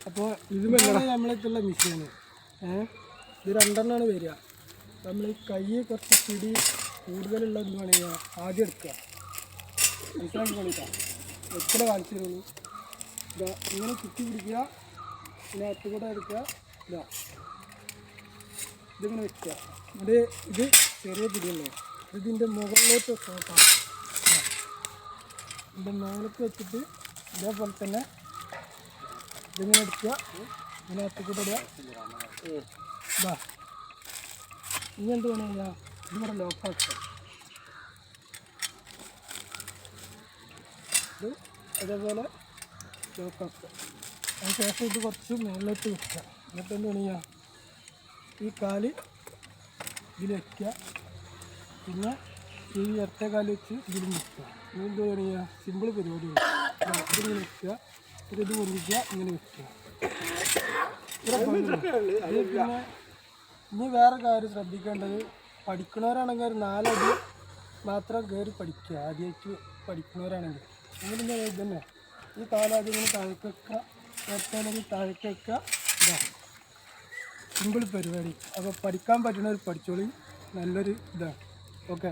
അപ്പോൾ നമ്മളിട്ടുള്ള മിഷീന് ഇത് രണ്ടെണ്ണമാണ് വരിക. നമ്മൾ ഈ കൈ കുറച്ച് പിടി കൂടുതലുള്ള എന്ത് വേണമെങ്കിൽ ആദ്യം എടുക്കുക. മനസ്സിലാക്കി കളിക്കാം. എത്ര കാണിച്ചു തരുള്ളൂ. ഇതാ ഇങ്ങനെ ചുറ്റി പിടിക്കുക. പിന്നെ അത്ത് കൂടെ എടുക്കുക. ഇതാ ഇതിങ്ങനെ വെക്കുക. ഇത് ചെറിയ പിടിയല്ലേ, ഇതിൻ്റെ മുകളിലോട്ട് സോപ്പാണ്. ഇതിൻ്റെ മുകളിലേക്ക് വെച്ചിട്ട് ഇതേപോലെ തന്നെ ഇതിങ്ങനെ എടുക്കുക. ഇങ്ങനെ അത്ത് കൂടെ ഇടുക. ഇതാ ഇനി എന്ത് വേണം കഴിഞ്ഞാൽ ഇതിവിടെ ലോക്കാക്കുക. ഇത് അതേപോലെ ലോക്കാക്കുക. അതിന് ശേഷം ഇത് കുറച്ച് മുകളിലോട്ട് വെക്കുക. എന്നിട്ട് എന്ത് വേണം ചെയ്യുക, ഈ കാല് ഇതിൽ വയ്ക്കുക. പിന്നെ ഈ ഇരട്ട കാല് വെച്ച് ഇതിലും വെക്കുക. ഇനി എന്ത് വേണം ചെയ്യുക, സിമ്പിൾ പരിപാടിയാണ്. ഇതിങ്ങനെ വെക്കുക. ഇത് പൊന്തിക്കുക, ഇങ്ങനെ വെക്കുക. പിന്നെ ഇനി വേറെ കാര്യം ശ്രദ്ധിക്കേണ്ടത്, പഠിക്കുന്നവരാണെങ്കിൽ ഒരു 4 അടി മാത്രം കയറി പഠിക്കുക. ആദ്യമായിട്ട് പഠിക്കുന്നവരാണെങ്കിൽ അങ്ങനെ തന്നെ ഈ കാലാദ്യം ഇങ്ങനെ താഴേക്ക് വെക്കുക. ഏറ്റവും താഴേക്ക് വെക്കുക. ഇതാ സിമ്പിൾ പരിപാടി. അപ്പോൾ പഠിക്കാൻ പറ്റുന്നവർ പഠിച്ചോളി. നല്ലൊരു ഇതാണ്. ഓക്കെ.